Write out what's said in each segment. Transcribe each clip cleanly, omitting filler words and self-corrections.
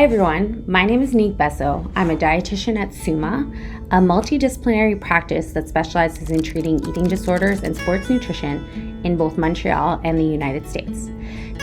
Hi everyone, my name is Annyck Besso. I'm a dietitian at Sööma, a multidisciplinary practice that specializes in treating eating disorders and sports nutrition in both Montreal and the United States.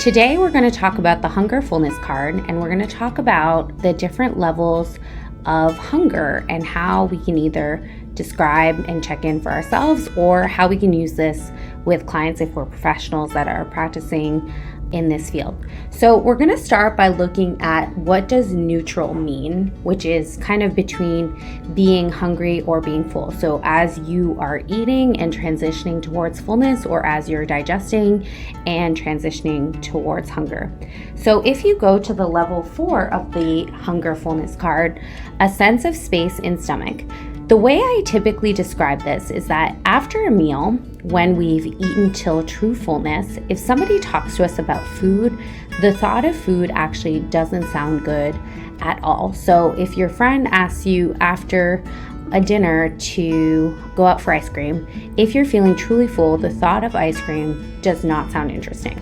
Today we're going to talk about the Hunger Fullness Card, and we're going to talk about the different levels of hunger and how we can either describe and check in for ourselves or how we can use this with clients if we're professionals that are practicing in this field. So we're going to start by looking at what does neutral mean, which is kind of between being hungry or being full. So as you are eating and transitioning towards fullness, or as you're digesting and transitioning towards hunger. So if you go to the level 4 of the Hunger Fullness Card, a sense of space in stomach. The way I typically describe this is that after a meal, when we've eaten till true fullness, if somebody talks to us about food, the thought of food actually doesn't sound good at all. So if your friend asks you after a dinner to go out for ice cream, if you're feeling truly full, the thought of ice cream does not sound interesting.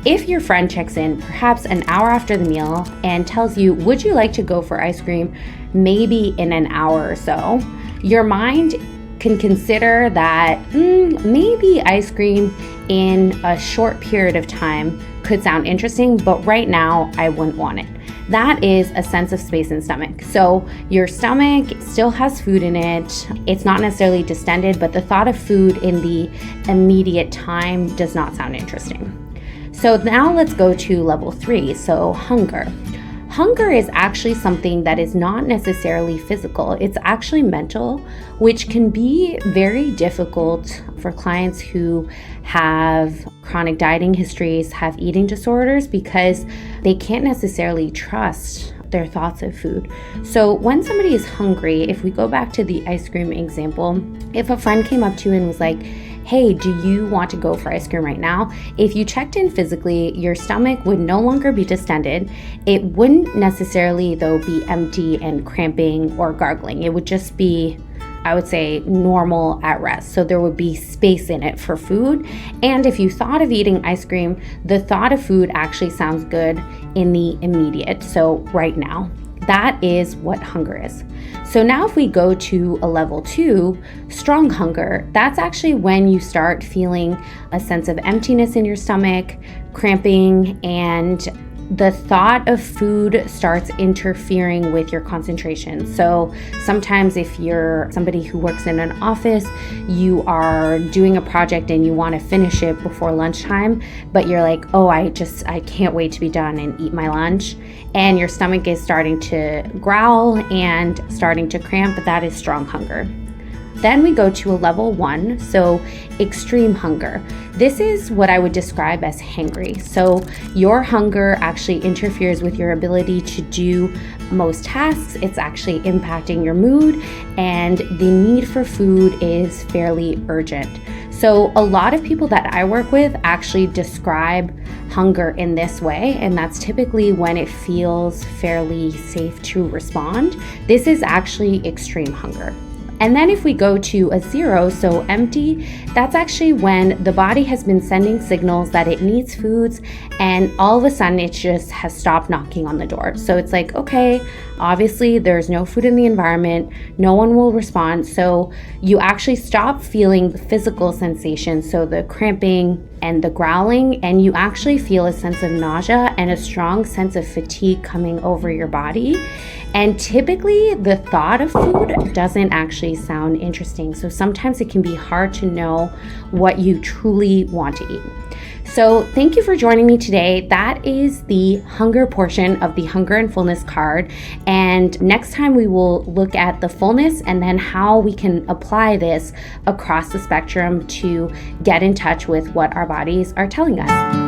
If your friend checks in perhaps an hour after the meal and tells you, would you like to go for ice cream maybe in an hour or so, your mind can consider that maybe ice cream in a short period of time could sound interesting, but right now I wouldn't want it. That is a sense of space in stomach. So your stomach still has food in it. It's not necessarily distended, but the thought of food in the immediate time does not sound interesting. So now let's go to level 3, so hunger. Hunger is actually something that is not necessarily physical. It's actually mental, which can be very difficult for clients who have chronic dieting histories, have eating disorders, because they can't necessarily trust their thoughts of food. So when somebody is hungry, if we go back to the ice cream example, if a friend came up to you and was like, hey, do you want to go for ice cream right now? If you checked in physically, your stomach would no longer be distended. It wouldn't necessarily, though, be empty and cramping or gargling. It would just be, I would say, normal at rest. So there would be space in it for food. And if you thought of eating ice cream, the thought of food actually sounds good in the immediate, so right now. That is what hunger is. So now if we go to a level 2, strong hunger, that's actually when you start feeling a sense of emptiness in your stomach, cramping, and the thought of food starts interfering with your concentration. So sometimes if you're somebody who works in an office, you are doing a project and you want to finish it before lunchtime, but you're like, oh, I can't wait to be done and eat my lunch. And your stomach is starting to growl and starting to cramp, but that is strong hunger. Then we go to a level 1, so extreme hunger. This is what I would describe as hangry. So your hunger actually interferes with your ability to do most tasks. It's actually impacting your mood, and the need for food is fairly urgent. So a lot of people that I work with actually describe hunger in this way, and that's typically when it feels fairly safe to respond. This is actually extreme hunger. And then if we go to a 0, so empty, that's actually when the body has been sending signals that it needs foods, and all of a sudden it just has stopped knocking on the door. So it's like, okay, obviously there's no food in the environment, no one will respond. So you actually stop feeling the physical sensations, so the cramping and the growling, and you actually feel a sense of nausea and a strong sense of fatigue coming over your body. And typically the thought of food doesn't actually sound interesting. So sometimes it can be hard to know what you truly want to eat. So thank you for joining me today. That is the hunger portion of the Hunger and Fullness Card. And next time we will look at the fullness and then how we can apply this across the spectrum to get in touch with what our bodies are telling us.